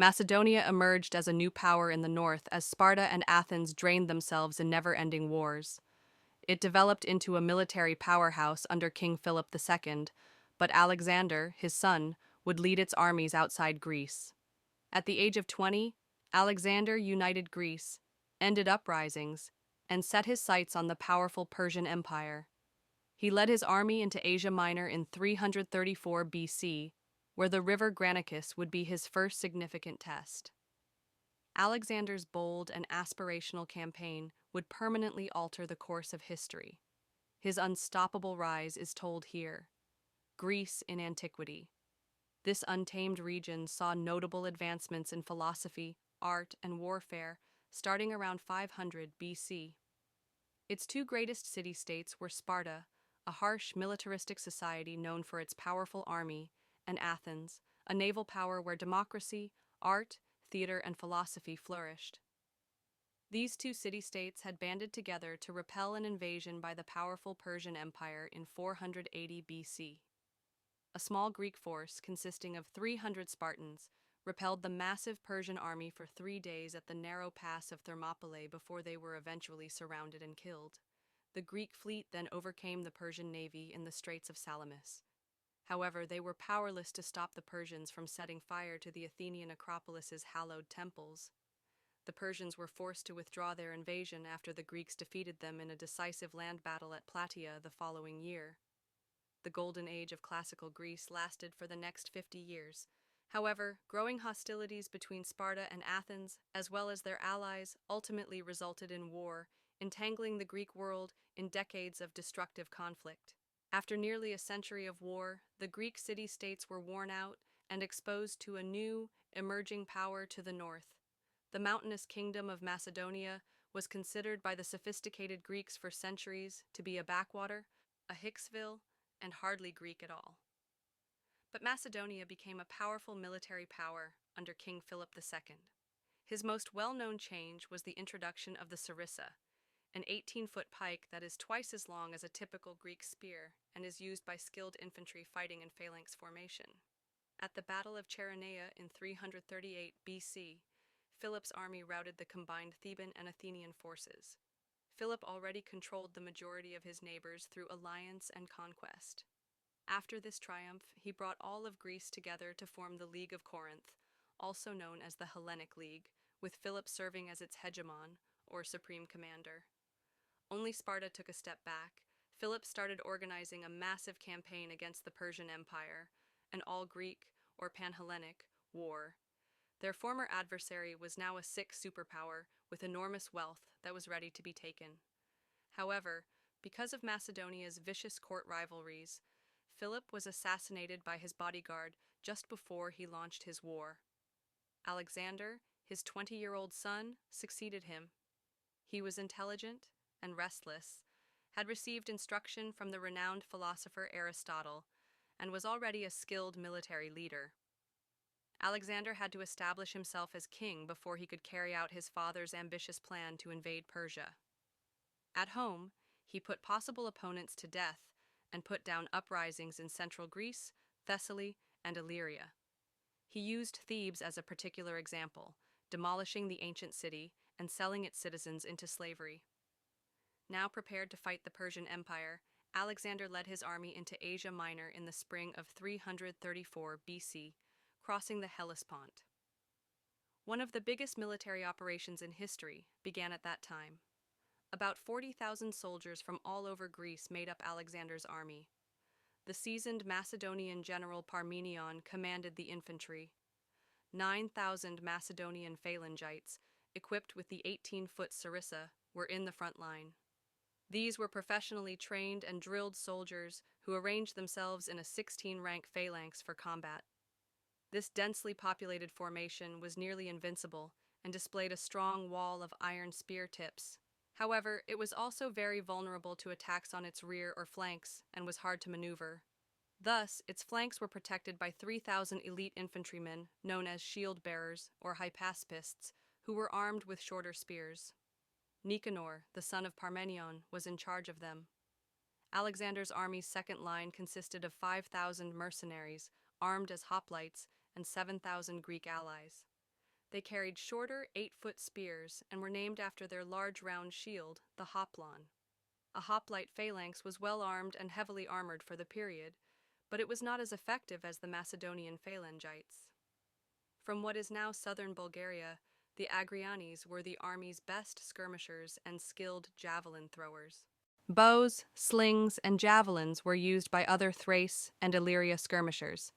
Macedonia emerged as a new power in the north as Sparta and Athens drained themselves in never-ending wars. It developed into a military powerhouse under King Philip II, but Alexander, his son, would lead its armies outside Greece. At the age of 20, Alexander united Greece, ended uprisings, and set his sights on the powerful Persian Empire. He led his army into Asia Minor in 334 BC, where the River Granicus would be his first significant test. Alexander's bold and aspirational campaign would permanently alter the course of history. His unstoppable rise is told here. Greece in Antiquity. This untamed region saw notable advancements in philosophy, art, and warfare starting around 500 BC. Its two greatest city-states were Sparta, a harsh militaristic society known for its powerful army, and Athens, a naval power where democracy, art, theater, and philosophy flourished. These two city-states had banded together to repel an invasion by the powerful Persian Empire in 480 BC. A small Greek force consisting of 300 Spartans repelled the massive Persian army for 3 days at the narrow pass of Thermopylae before they were eventually surrounded and killed. The Greek fleet then overcame the Persian navy in the Straits of Salamis. However, they were powerless to stop the Persians from setting fire to the Athenian Acropolis's hallowed temples. The Persians were forced to withdraw their invasion after the Greeks defeated them in a decisive land battle at Plataea the following year. The golden age of classical Greece lasted for the next 50 years. However, growing hostilities between Sparta and Athens, as well as their allies, ultimately resulted in war, entangling the Greek world in decades of destructive conflict. After nearly a century of war, the Greek city-states were worn out and exposed to a new, emerging power to the north. The mountainous kingdom of Macedonia was considered by the sophisticated Greeks for centuries to be a backwater, a Hicksville, and hardly Greek at all. But Macedonia became a powerful military power under King Philip II. His most well-known change was the introduction of the sarissa, an 18-foot pike that is twice as long as a typical Greek spear and is used by skilled infantry fighting in phalanx formation. At the Battle of Cheronea in 338 BC, Philip's army routed the combined Theban and Athenian forces. Philip already controlled the majority of his neighbors through alliance and conquest. After this triumph, he brought all of Greece together to form the League of Corinth, also known as the Hellenic League, with Philip serving as its hegemon, or supreme commander. Only Sparta took a step back. Philip started organizing a massive campaign against the Persian Empire, an all-Greek, or Pan-Hellenic, war. Their former adversary was now a sick superpower with enormous wealth that was ready to be taken. However, because of Macedonia's vicious court rivalries, Philip was assassinated by his bodyguard just before he launched his war. Alexander, his 20-year-old son, succeeded him. He was intelligent and restless, had received instruction from the renowned philosopher Aristotle, and was already a skilled military leader. Alexander had to establish himself as king before he could carry out his father's ambitious plan to invade Persia. At home, he put possible opponents to death and put down uprisings in central Greece, Thessaly, and Illyria. He used Thebes as a particular example, demolishing the ancient city and selling its citizens into slavery. Now prepared to fight the Persian Empire, Alexander led his army into Asia Minor in the spring of 334 BC, crossing the Hellespont. One of the biggest military operations in history began at that time. About 40,000 soldiers from all over Greece made up Alexander's army. The seasoned Macedonian general Parmenion commanded the infantry. 9,000 Macedonian phalangites, equipped with the 18-foot sarissa, were in the front line. These were professionally trained and drilled soldiers who arranged themselves in a 16-rank phalanx for combat. This densely populated formation was nearly invincible and displayed a strong wall of iron spear tips. However, it was also very vulnerable to attacks on its rear or flanks and was hard to maneuver. Thus, its flanks were protected by 3,000 elite infantrymen known as shield-bearers or hypaspists, who were armed with shorter spears. Nicanor, the son of Parmenion, was in charge of them. Alexander's army's second line consisted of 5,000 mercenaries, armed as hoplites, and 7,000 Greek allies. They carried shorter 8-foot spears and were named after their large round shield, the hoplon. A hoplite phalanx was well armed and heavily armored for the period, but it was not as effective as the Macedonian phalangites. From what is now southern Bulgaria, the Agrianes were the army's best skirmishers and skilled javelin throwers. Bows, slings, and javelins were used by other Thrace and Illyria skirmishers.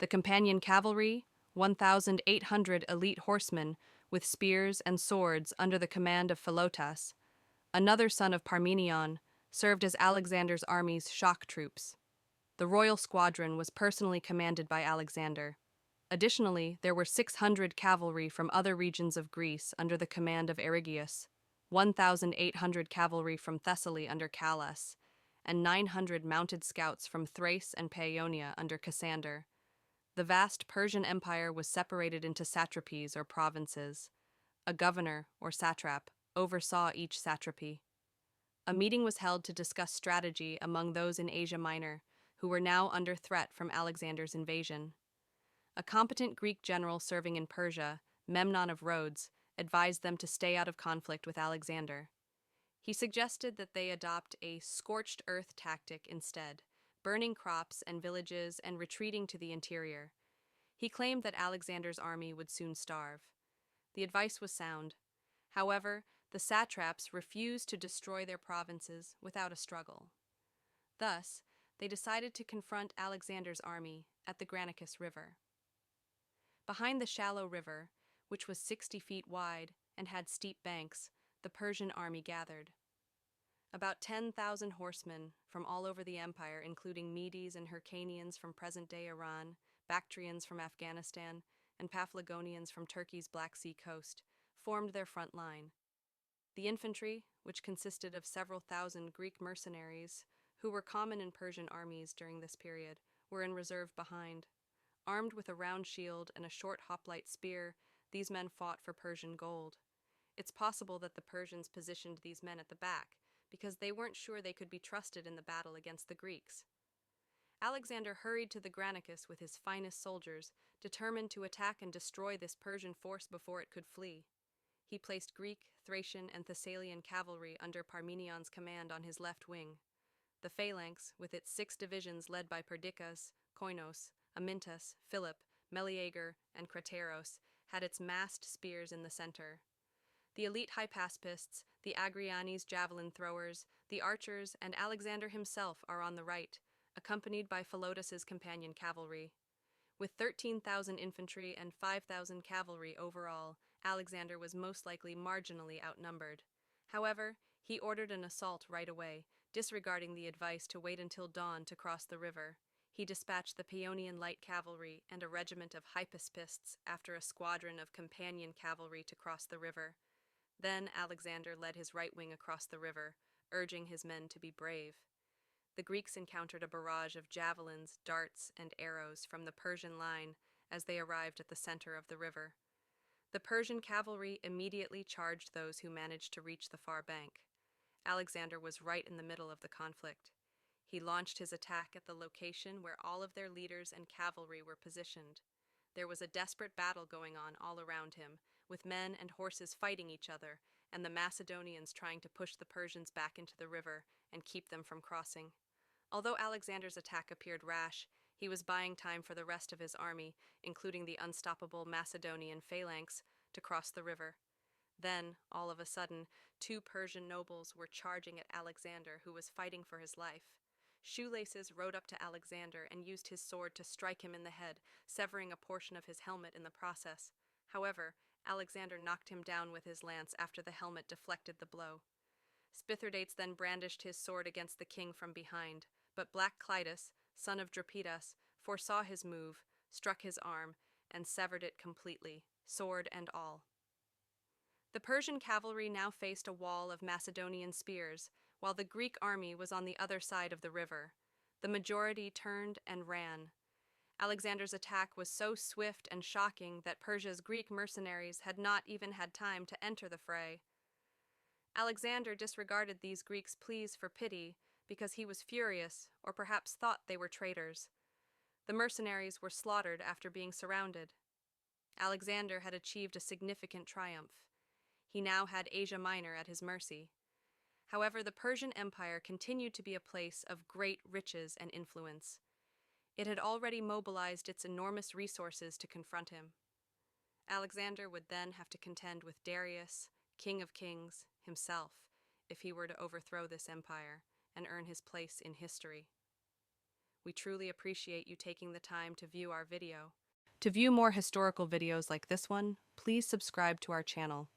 The companion cavalry, 1,800 elite horsemen with spears and swords under the command of Philotas, another son of Parmenion, served as Alexander's army's shock troops. The royal squadron was personally commanded by Alexander. Additionally, there were 600 cavalry from other regions of Greece under the command of Erigius, 1,800 cavalry from Thessaly under Callas, and 900 mounted scouts from Thrace and Paeonia under Cassander. The vast Persian Empire was separated into satrapies or provinces. A governor, or satrap, oversaw each satrapy. A meeting was held to discuss strategy among those in Asia Minor, who were now under threat from Alexander's invasion. A competent Greek general serving in Persia, Memnon of Rhodes, advised them to stay out of conflict with Alexander. He suggested that they adopt a scorched earth tactic instead, burning crops and villages and retreating to the interior. He claimed that Alexander's army would soon starve. The advice was sound. However, the satraps refused to destroy their provinces without a struggle. Thus, they decided to confront Alexander's army at the Granicus River. Behind the shallow river, which was 60 feet wide and had steep banks, the Persian army gathered. About 10,000 horsemen from all over the empire, including Medes and Hyrcanians from present-day Iran, Bactrians from Afghanistan, and Paphlagonians from Turkey's Black Sea coast, formed their front line. The infantry, which consisted of several thousand Greek mercenaries, who were common in Persian armies during this period, were in reserve behind. Armed with a round shield and a short hoplite spear, these men fought for Persian gold. It's possible that the Persians positioned these men at the back, because they weren't sure they could be trusted in the battle against the Greeks. Alexander hurried to the Granicus with his finest soldiers, determined to attack and destroy this Persian force before it could flee. He placed Greek, Thracian, and Thessalian cavalry under Parmenion's command on his left wing. The phalanx, with its 6 divisions led by Perdiccas, Koinos, Amintus, Philip, Meleager, and Crateros, had its massed spears in the center. The elite hypaspists, the Agrianes javelin throwers, the archers, and Alexander himself are on the right, accompanied by Philotas's companion cavalry. With 13,000 infantry and 5,000 cavalry overall, Alexander was most likely marginally outnumbered. However, he ordered an assault right away, disregarding the advice to wait until dawn to cross the river. He dispatched the Paeonian light cavalry and a regiment of hypaspists after a squadron of companion cavalry to cross the river. Then Alexander led his right wing across the river, urging his men to be brave. The Greeks encountered a barrage of javelins, darts, and arrows from the Persian line as they arrived at the center of the river. The Persian cavalry immediately charged those who managed to reach the far bank. Alexander was right in the middle of the conflict. He launched his attack at the location where all of their leaders and cavalry were positioned. There was a desperate battle going on all around him, with men and horses fighting each other, and the Macedonians trying to push the Persians back into the river and keep them from crossing. Although Alexander's attack appeared rash, he was buying time for the rest of his army, including the unstoppable Macedonian phalanx, to cross the river. Then, all of a sudden, 2 Persian nobles were charging at Alexander, who was fighting for his life. Shoelaces rode up to Alexander and used his sword to strike him in the head, severing a portion of his helmet in the process. However, Alexander knocked him down with his lance after the helmet deflected the blow. Spithridates then brandished his sword against the king from behind, but Black Clitus, son of Drapidas, foresaw his move, struck his arm, and severed it completely, sword and all. The Persian cavalry now faced a wall of Macedonian spears, while the Greek army was on the other side of the river. The majority turned and ran. Alexander's attack was so swift and shocking that Persia's Greek mercenaries had not even had time to enter the fray. Alexander disregarded these Greeks' pleas for pity because he was furious, or perhaps thought they were traitors. The mercenaries were slaughtered after being surrounded. Alexander had achieved a significant triumph. He now had Asia Minor at his mercy. However, the Persian Empire continued to be a place of great riches and influence. It had already mobilized its enormous resources to confront him. Alexander would then have to contend with Darius, King of Kings, himself, if he were to overthrow this empire and earn his place in history. We truly appreciate you taking the time to view our video. To view more historical videos like this one, please subscribe to our channel.